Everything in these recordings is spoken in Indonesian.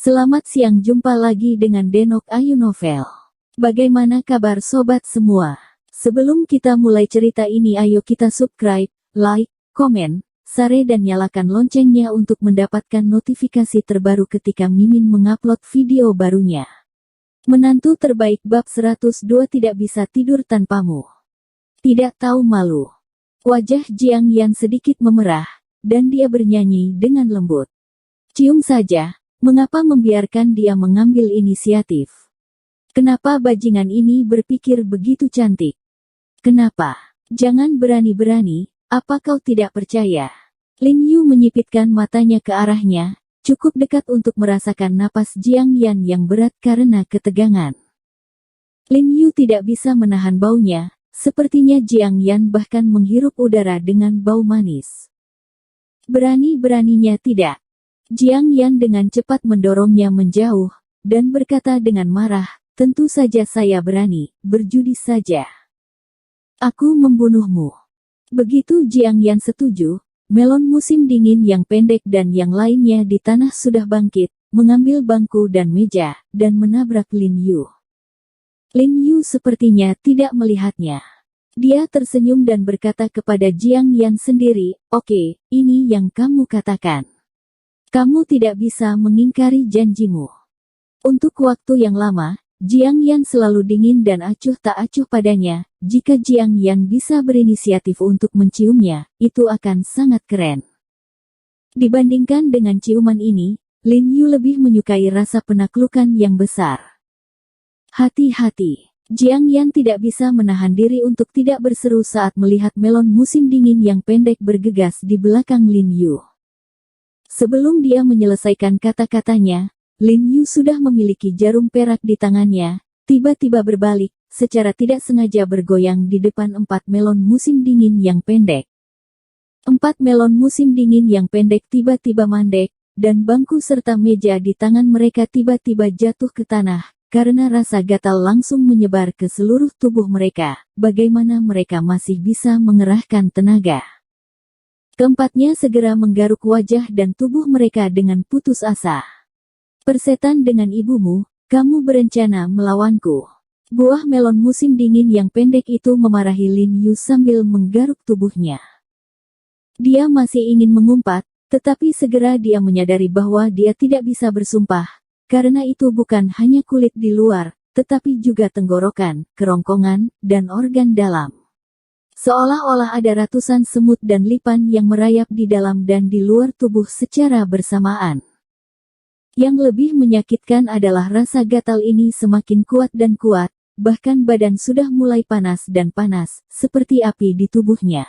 Selamat siang, jumpa lagi dengan Denok Ayu Novel. Bagaimana kabar sobat semua? Sebelum kita mulai cerita ini, ayo kita subscribe, like, komen, share dan nyalakan loncengnya untuk mendapatkan notifikasi terbaru ketika Mimin mengupload video barunya. Menantu terbaik bab 102 tidak bisa tidur tanpamu. Tidak tahu malu. Wajah Jiang Yan sedikit memerah, dan dia bernyanyi dengan lembut. Cium saja. Mengapa membiarkan dia mengambil inisiatif? Kenapa bajingan ini berpikir begitu cantik? Kenapa? Jangan berani-berani, apa kau tidak percaya? Lin Yu menyipitkan matanya ke arahnya, cukup dekat untuk merasakan napas Jiang Yan yang berat karena ketegangan. Lin Yu tidak bisa menahan baunya, sepertinya Jiang Yan bahkan menghirup udara dengan bau manis. Berani-beraninya tidak. Jiang Yan dengan cepat mendorongnya menjauh, dan berkata dengan marah, tentu saja saya berani, berjudi saja. Aku membunuhmu. Begitu Jiang Yan setuju, melon musim dingin yang pendek dan yang lainnya di tanah sudah bangkit, mengambil bangku dan meja, dan menabrak Lin Yu. Lin Yu sepertinya tidak melihatnya. Dia tersenyum dan berkata kepada Jiang Yan sendiri, oke, ini yang kamu katakan. Kamu tidak bisa mengingkari janjimu. Untuk waktu yang lama, Jiang Yan selalu dingin dan acuh tak acuh padanya. Jika Jiang Yan bisa berinisiatif untuk menciumnya, itu akan sangat keren. Dibandingkan dengan ciuman ini, Lin Yu lebih menyukai rasa penaklukan yang besar. Hati-hati. Jiang Yan tidak bisa menahan diri untuk tidak berseru saat melihat melon musim dingin yang pendek bergegas di belakang Lin Yu. Sebelum dia menyelesaikan kata-katanya, Lin Yu sudah memiliki jarum perak di tangannya, tiba-tiba berbalik, secara tidak sengaja bergoyang di depan 4 melon musim dingin yang pendek. 4 melon musim dingin yang pendek tiba-tiba mandek, dan bangku serta meja di tangan mereka tiba-tiba jatuh ke tanah, karena rasa gatal langsung menyebar ke seluruh tubuh mereka. Bagaimana mereka masih bisa mengerahkan tenaga? Keempatnya segera menggaruk wajah dan tubuh mereka dengan putus asa. Persetan dengan ibumu, kamu berencana melawanku. Buah melon musim dingin yang pendek itu memarahi Lin Yu sambil menggaruk tubuhnya. Dia masih ingin mengumpat, tetapi segera dia menyadari bahwa dia tidak bisa bersumpah, karena itu bukan hanya kulit di luar, tetapi juga tenggorokan, kerongkongan, dan organ dalam. Seolah-olah ada ratusan semut dan lipan yang merayap di dalam dan di luar tubuh secara bersamaan. Yang lebih menyakitkan adalah rasa gatal ini semakin kuat dan kuat, bahkan badan sudah mulai panas dan panas, seperti api di tubuhnya.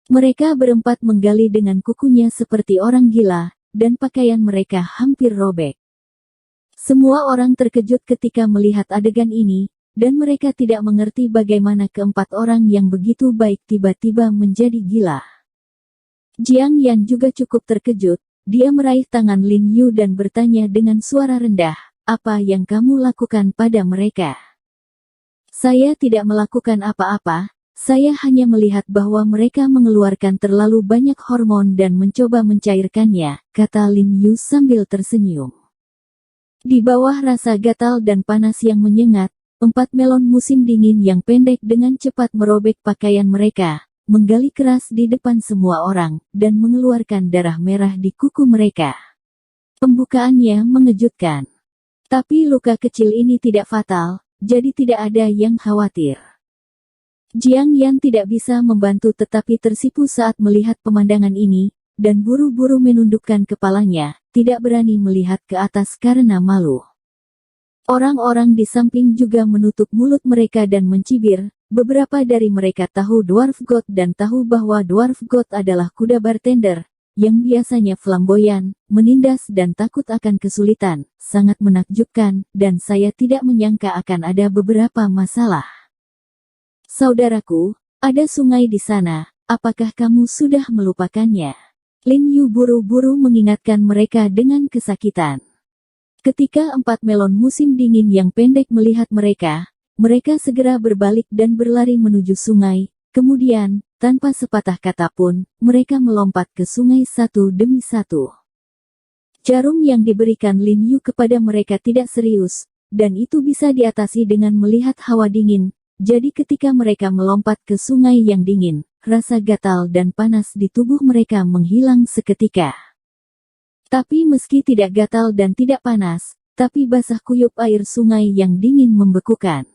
Mereka berempat menggali dengan kukunya seperti orang gila, dan pakaian mereka hampir robek. Semua orang terkejut ketika melihat adegan ini, dan mereka tidak mengerti bagaimana keempat orang yang begitu baik tiba-tiba menjadi gila. Jiang Yan juga cukup terkejut, dia meraih tangan Lin Yu dan bertanya dengan suara rendah, apa yang kamu lakukan pada mereka? Saya tidak melakukan apa-apa, saya hanya melihat bahwa mereka mengeluarkan terlalu banyak hormon dan mencoba mencairkannya, kata Lin Yu sambil tersenyum. Di bawah rasa gatal dan panas yang menyengat, 4 melon musim dingin yang pendek dengan cepat merobek pakaian mereka, menggali keras di depan semua orang, dan mengeluarkan darah merah di kuku mereka. Pembukaannya mengejutkan. Tapi luka kecil ini tidak fatal, jadi tidak ada yang khawatir. Jiang Yan tidak bisa membantu tetapi tersipu saat melihat pemandangan ini, dan buru-buru menundukkan kepalanya, tidak berani melihat ke atas karena malu. Orang-orang di samping juga menutup mulut mereka dan mencibir. Beberapa dari mereka tahu Dwarf God dan tahu bahwa Dwarf God adalah kuda bartender, yang biasanya flamboyan, menindas dan takut akan kesulitan, sangat menakjubkan, dan saya tidak menyangka akan ada beberapa masalah. Saudaraku, ada sungai di sana, apakah kamu sudah melupakannya? Lin Yu buru-buru mengingatkan mereka dengan kesakitan. Ketika 4 melon musim dingin yang pendek melihat mereka segera berbalik dan berlari menuju sungai, kemudian, tanpa sepatah kata pun, mereka melompat ke sungai satu demi satu. Jarum yang diberikan Lin Yu kepada mereka tidak serius, dan itu bisa diatasi dengan melihat hawa dingin. Jadi ketika mereka melompat ke sungai yang dingin, rasa gatal dan panas di tubuh mereka menghilang seketika. Tapi meski tidak gatal dan tidak panas, tapi basah kuyup air sungai yang dingin membekukan.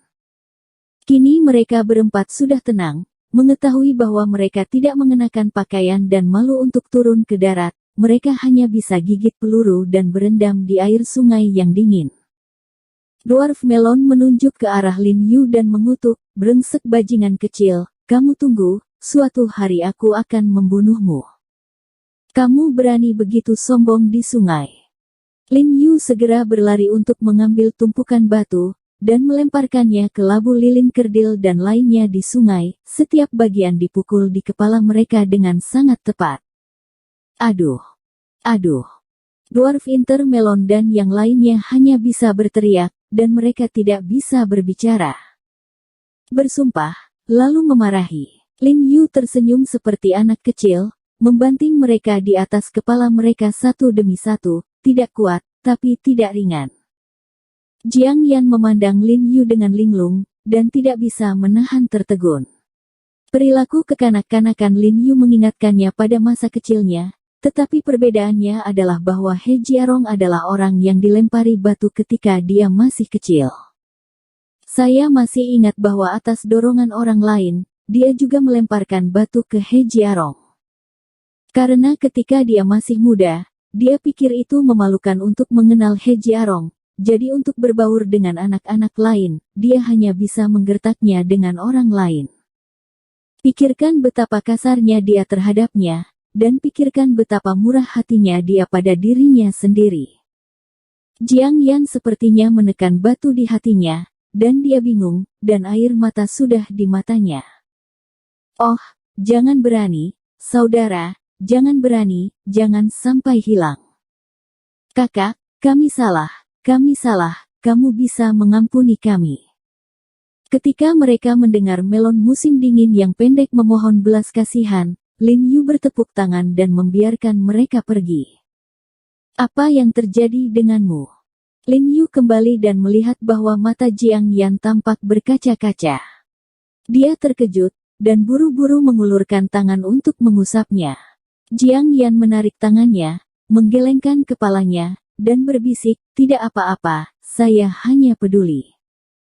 Kini mereka berempat sudah tenang, mengetahui bahwa mereka tidak mengenakan pakaian dan malu untuk turun ke darat. Mereka hanya bisa gigit peluru dan berendam di air sungai yang dingin. Dwarf Melon menunjuk ke arah Lin Yu dan mengutuk, "Brengsek bajingan kecil, kamu tunggu, suatu hari aku akan membunuhmu. Kamu berani begitu sombong di sungai." Lin Yu segera berlari untuk mengambil tumpukan batu, dan melemparkannya ke labu lilin kerdil dan lainnya di sungai. Setiap bagian dipukul di kepala mereka dengan sangat tepat. Aduh! Aduh! Dwarf Intermelon dan yang lainnya hanya bisa berteriak, dan mereka tidak bisa berbicara. Bersumpah, lalu memarahi. Lin Yu tersenyum seperti anak kecil, membanting mereka di atas kepala mereka satu demi satu, tidak kuat, tapi tidak ringan. Jiang Yan memandang Lin Yu dengan linglung, dan tidak bisa menahan tertegun. Perilaku kekanak-kanakan Lin Yu mengingatkannya pada masa kecilnya, tetapi perbedaannya adalah bahwa He Jiarong adalah orang yang dilempari batu ketika dia masih kecil. Saya masih ingat bahwa atas dorongan orang lain, dia juga melemparkan batu ke He Jiarong. Karena ketika dia masih muda, dia pikir itu memalukan untuk mengenal He Jiarong, jadi untuk berbaur dengan anak-anak lain, dia hanya bisa menggertaknya dengan orang lain. Pikirkan betapa kasarnya dia terhadapnya, dan pikirkan betapa murah hatinya dia pada dirinya sendiri. Jiang Yan sepertinya menekan batu di hatinya, dan dia bingung, dan air mata sudah di matanya. Oh, jangan berani, saudara, jangan berani, jangan sampai hilang. Kakak, kami salah, kamu bisa mengampuni kami. Ketika mereka mendengar melon musim dingin yang pendek memohon belas kasihan, Lin Yu bertepuk tangan dan membiarkan mereka pergi. "Apa yang terjadi denganmu?" Lin Yu kembali dan melihat bahwa mata Jiang Yan tampak berkaca-kaca. Dia terkejut, dan buru-buru mengulurkan tangan untuk mengusapnya. Jiang Yan menarik tangannya, menggelengkan kepalanya, dan berbisik, "Tidak apa-apa, saya hanya peduli.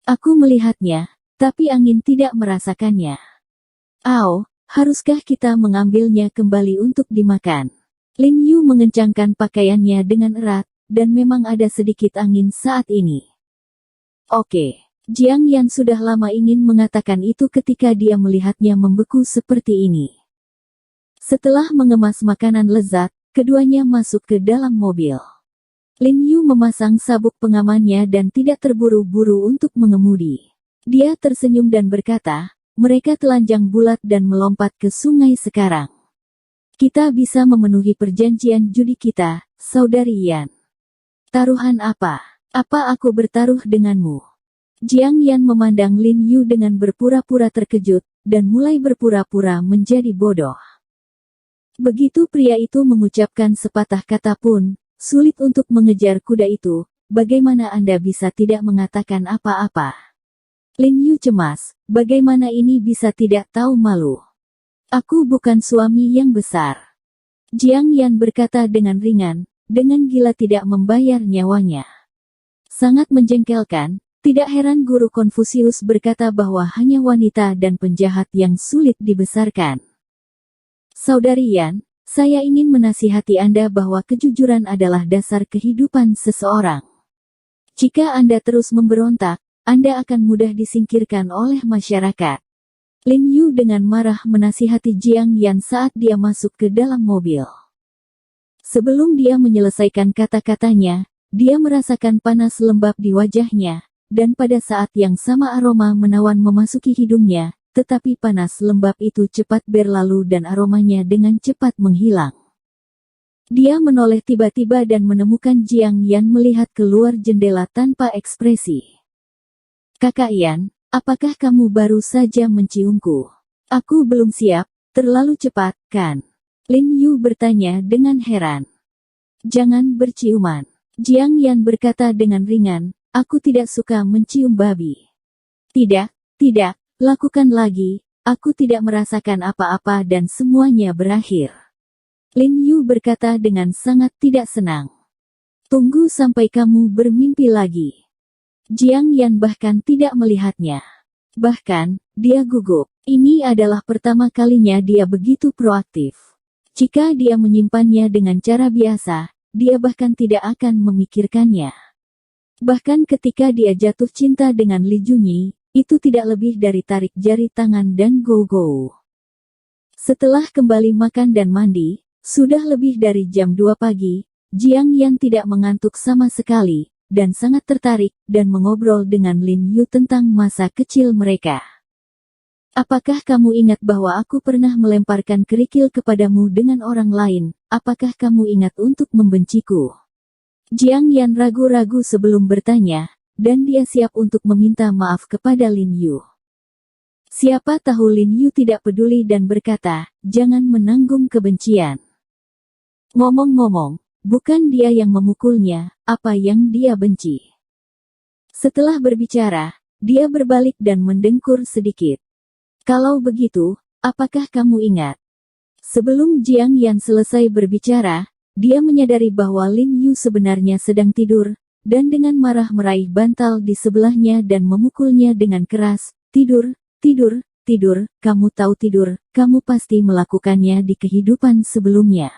Aku melihatnya, tapi angin tidak merasakannya. Ao, haruskah kita mengambilnya kembali untuk dimakan?" Lin Yu mengencangkan pakaiannya dengan erat, dan memang ada sedikit angin saat ini. Oke. Jiang Yan sudah lama ingin mengatakan itu ketika dia melihatnya membeku seperti ini. Setelah mengemas makanan lezat, keduanya masuk ke dalam mobil. Lin Yu memasang sabuk pengamannya dan tidak terburu-buru untuk mengemudi. Dia tersenyum dan berkata, "Mereka telanjang bulat dan melompat ke sungai sekarang. Kita bisa memenuhi perjanjian judi kita, Saudari Yan." "Taruhan apa? Apa aku bertaruh denganmu?" Jiang Yan memandang Lin Yu dengan berpura-pura terkejut, dan mulai berpura-pura menjadi bodoh. Begitu pria itu mengucapkan sepatah kata pun, sulit untuk mengejar kuda itu. Bagaimana Anda bisa tidak mengatakan apa-apa? Lin Yu cemas, bagaimana ini bisa tidak tahu malu? "Aku bukan suami yang besar." Jiang Yan berkata dengan ringan, dengan gila tidak membayar nyawanya. Sangat menjengkelkan, tidak heran guru Konfusius berkata bahwa hanya wanita dan penjahat yang sulit dibesarkan. "Saudari Yan, saya ingin menasihati Anda bahwa kejujuran adalah dasar kehidupan seseorang. Jika Anda terus memberontak, Anda akan mudah disingkirkan oleh masyarakat." Lin Yu dengan marah menasihati Jiang Yan saat dia masuk ke dalam mobil. Sebelum dia menyelesaikan kata-katanya, dia merasakan panas lembab di wajahnya, dan pada saat yang sama aroma menawan memasuki hidungnya, tetapi panas lembab itu cepat berlalu dan aromanya dengan cepat menghilang. Dia menoleh tiba-tiba dan menemukan Jiang Yan melihat keluar jendela tanpa ekspresi. "Kakak Yan, apakah kamu baru saja menciumku?" "Aku belum siap, terlalu cepat, kan?" Lin Yu bertanya dengan heran. Jangan berciuman. Jiang Yan berkata dengan ringan, aku tidak suka mencium babi. Tidak, tidak, lakukan lagi, aku tidak merasakan apa-apa dan semuanya berakhir. Lin Yu berkata dengan sangat tidak senang. Tunggu sampai kamu bermimpi lagi. Jiang Yan bahkan tidak melihatnya. Bahkan, dia gugup. Ini adalah pertama kalinya dia begitu proaktif. Jika dia menyimpannya dengan cara biasa, dia bahkan tidak akan memikirkannya. Bahkan ketika dia jatuh cinta dengan Li Junyi, itu tidak lebih dari tarik jari tangan dan go-go. Setelah kembali makan dan mandi, sudah lebih dari jam 2 pagi, Jiang Yan tidak mengantuk sama sekali, dan sangat tertarik, dan mengobrol dengan Lin Yu tentang masa kecil mereka. Apakah kamu ingat bahwa aku pernah melemparkan kerikil kepadamu dengan orang lain? Apakah kamu ingat untuk membenciku? Jiang Yan ragu-ragu sebelum bertanya, dan dia siap untuk meminta maaf kepada Lin Yu. Siapa tahu Lin Yu tidak peduli dan berkata, jangan menanggung kebencian. Ngomong-ngomong, bukan dia yang memukulnya, apa yang dia benci. Setelah berbicara, dia berbalik dan mendengkur sedikit. Kalau begitu, apakah kamu ingat? Sebelum Jiang Yan selesai berbicara, dia menyadari bahwa Lin Yu sebenarnya sedang tidur, dan dengan marah meraih bantal di sebelahnya dan memukulnya dengan keras. Tidur, tidur, tidur, kamu tahu tidur, kamu pasti melakukannya di kehidupan sebelumnya.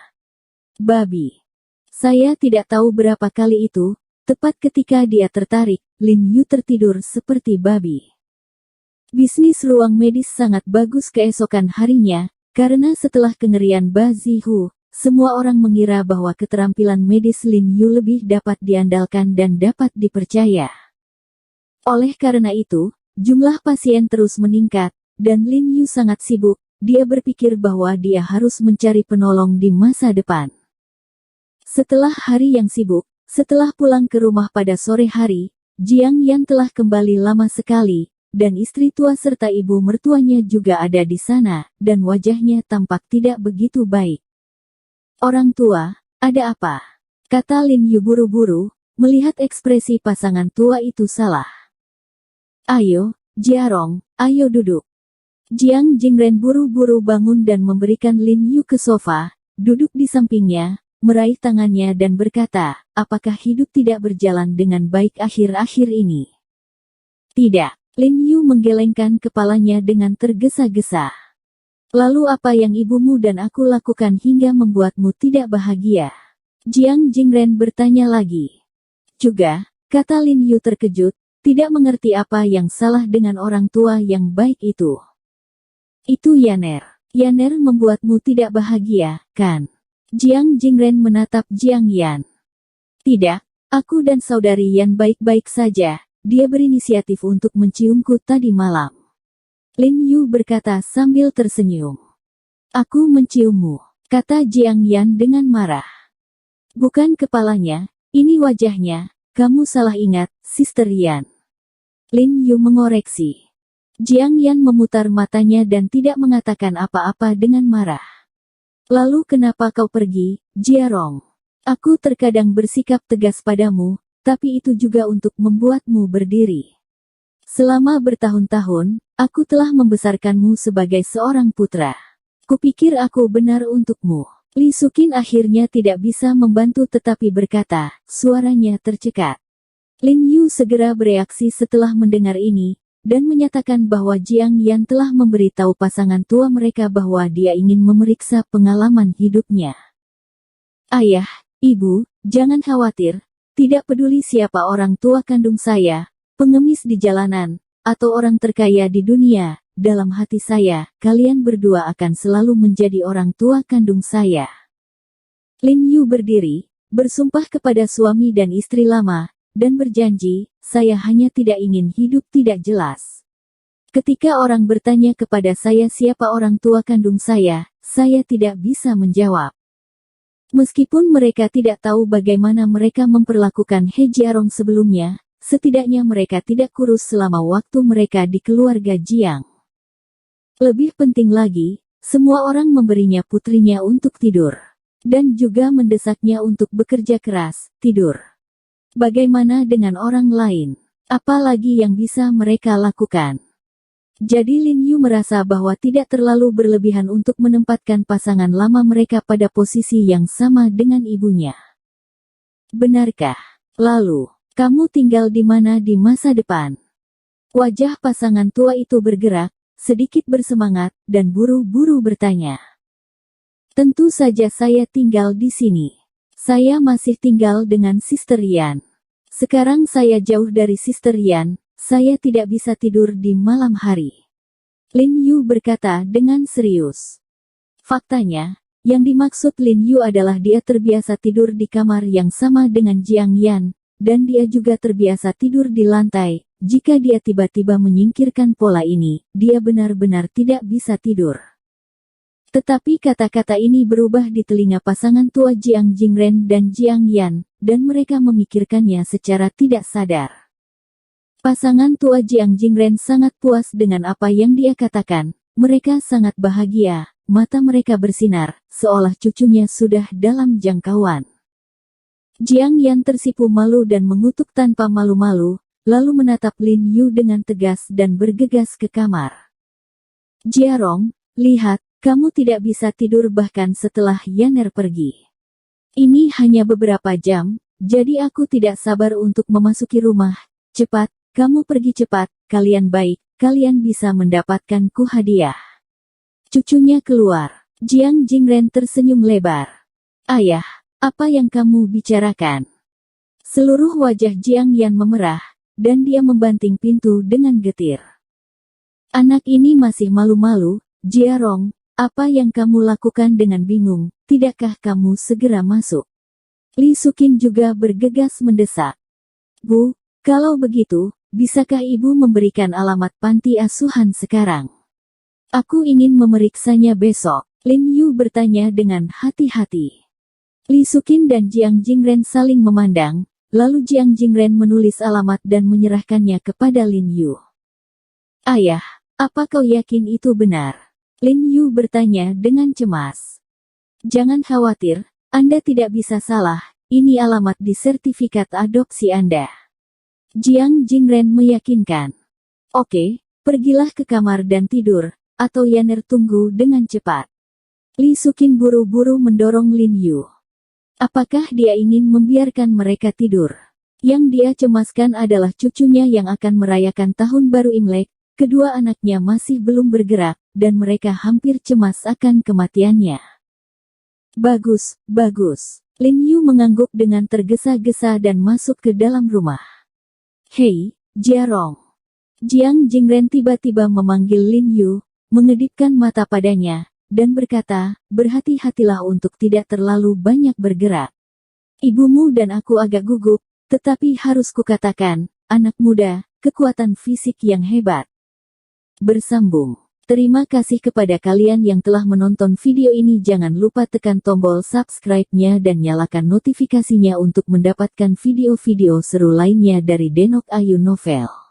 Babi. Saya tidak tahu berapa kali itu, tepat ketika dia tertarik, Lin Yu tertidur seperti babi. Bisnis ruang medis sangat bagus keesokan harinya, karena setelah kengerian Ba Zihu, semua orang mengira bahwa keterampilan medis Lin Yu lebih dapat diandalkan dan dapat dipercaya. Oleh karena itu, jumlah pasien terus meningkat, dan Lin Yu sangat sibuk, dia berpikir bahwa dia harus mencari penolong di masa depan. Setelah hari yang sibuk, setelah pulang ke rumah pada sore hari, Jiang Yan telah kembali lama sekali, dan istri tua serta ibu mertuanya juga ada di sana, dan wajahnya tampak tidak begitu baik. Orang tua, ada apa? Kata Lin Yu buru-buru, melihat ekspresi pasangan tua itu salah. Ayo, Jiarong, ayo duduk. Jiang Jingren buru-buru bangun dan memberikan Lin Yu ke sofa, duduk di sampingnya, meraih tangannya dan berkata, apakah hidup tidak berjalan dengan baik akhir-akhir ini? Tidak. Lin Yu menggelengkan kepalanya dengan tergesa-gesa. Lalu apa yang ibumu dan aku lakukan hingga membuatmu tidak bahagia? Jiang Jingren bertanya lagi. Juga, kata Lin Yu terkejut, tidak mengerti apa yang salah dengan orang tua yang baik itu. Itu Yaner. Yaner membuatmu tidak bahagia, kan? Jiang Jingren menatap Jiang Yan. Tidak, aku dan saudari Yan baik-baik saja. Dia berinisiatif untuk menciumku tadi malam. Lin Yu berkata sambil tersenyum. Aku menciummu, kata Jiang Yan dengan marah. Bukan kepalanya, ini wajahnya, kamu salah ingat, Sister Yan. Lin Yu mengoreksi. Jiang Yan memutar matanya dan tidak mengatakan apa-apa dengan marah. Lalu kenapa kau pergi, Jiarong? Aku terkadang bersikap tegas padamu, tapi itu juga untuk membuatmu berdiri. Selama bertahun-tahun, aku telah membesarkanmu sebagai seorang putra. Kupikir aku benar untukmu. Li Sukin akhirnya tidak bisa membantu tetapi berkata, suaranya tercekat. Lin Yu segera bereaksi setelah mendengar ini, dan menyatakan bahwa Jiang Yan telah memberitahu pasangan tua mereka bahwa dia ingin memeriksa pengalaman hidupnya. Ayah, ibu, jangan khawatir. Tidak peduli siapa orang tua kandung saya, pengemis di jalanan, atau orang terkaya di dunia, dalam hati saya, kalian berdua akan selalu menjadi orang tua kandung saya. Lin Yu berdiri, bersumpah kepada suami dan istri lama, dan berjanji, saya hanya tidak ingin hidup tidak jelas. Ketika orang bertanya kepada saya siapa orang tua kandung saya tidak bisa menjawab. Meskipun mereka tidak tahu bagaimana mereka memperlakukan He Jiarong sebelumnya, setidaknya mereka tidak kurus selama waktu mereka di keluarga Jiang. Lebih penting lagi, semua orang memberinya putrinya untuk tidur. dan juga mendesaknya untuk bekerja keras, tidur. Bagaimana dengan orang lain? Apalagi yang bisa mereka lakukan? Jadi Lin Yu merasa bahwa tidak terlalu berlebihan untuk menempatkan pasangan lama mereka pada posisi yang sama dengan ibunya. Benarkah? Lalu, kamu tinggal di mana di masa depan? Wajah pasangan tua itu bergerak, sedikit bersemangat, dan buru-buru bertanya. Tentu saja saya tinggal di sini. Saya masih tinggal dengan Sister Yan. Sekarang saya jauh dari Sister Yan, saya tidak bisa tidur di malam hari. Lin Yu berkata dengan serius. Faktanya, yang dimaksud Lin Yu adalah dia terbiasa tidur di kamar yang sama dengan Jiang Yan, dan dia juga terbiasa tidur di lantai. Jika dia tiba-tiba menyingkirkan pola ini, dia benar-benar tidak bisa tidur. Tetapi kata-kata ini berubah di telinga pasangan tua Jiang Jingren dan Jiang Yan, dan mereka memikirkannya secara tidak sadar. Pasangan tua Jiang Jingren sangat puas dengan apa yang dia katakan. Mereka sangat bahagia, mata mereka bersinar, seolah cucunya sudah dalam jangkauan. Jiang Yan tersipu malu dan mengutuk tanpa malu-malu, lalu menatap Lin Yu dengan tegas dan bergegas ke kamar. Jiarong, lihat, kamu tidak bisa tidur bahkan setelah Yaner pergi. Ini hanya beberapa jam, jadi aku tidak sabar untuk memasuki rumah. Cepat, kamu pergi cepat, kalian baik, kalian bisa mendapatkanku hadiah. Cucunya keluar. Jiang Jingren tersenyum lebar. Ayah, apa yang kamu bicarakan? Seluruh wajah Jiang Yan memerah, dan dia membanting pintu dengan getir. Anak ini masih malu-malu, Jiarong. Apa yang kamu lakukan dengan bingung, tidakkah kamu segera masuk? Li Sukin juga bergegas mendesak. Bu, kalau begitu, bisakah ibu memberikan alamat panti asuhan sekarang? Aku ingin memeriksanya besok. Lin Yu bertanya dengan hati-hati. Li Sukin dan Jiang Jingren saling memandang, lalu Jiang Jingren menulis alamat dan menyerahkannya kepada Lin Yu. Ayah, apa kau yakin itu benar? Lin Yu bertanya dengan cemas. Jangan khawatir, Anda tidak bisa salah, ini alamat di sertifikat adopsi Anda. Jiang Jingren meyakinkan. Oke, pergilah ke kamar dan tidur, atau Yaner tunggu dengan cepat. Li Sukin buru-buru mendorong Lin Yu. Apakah dia ingin membiarkan mereka tidur? Yang dia cemaskan adalah cucunya yang akan merayakan tahun baru Imlek. Kedua anaknya masih belum bergerak, dan mereka hampir cemas akan kematiannya. Bagus, bagus. Lin Yu mengangguk dengan tergesa-gesa dan masuk ke dalam rumah. Hei, Jiarong. Jiang Jingren tiba-tiba memanggil Lin Yu, mengedipkan mata padanya, dan berkata, berhati-hatilah untuk tidak terlalu banyak bergerak. Ibumu dan aku agak gugup, tetapi harus kukatakan, anak muda, kekuatan fisik yang hebat. Bersambung. Terima kasih kepada kalian yang telah menonton video ini. Jangan lupa tekan tombol subscribe-nya dan nyalakan notifikasinya untuk mendapatkan video-video seru lainnya dari Denok Ayu Novel.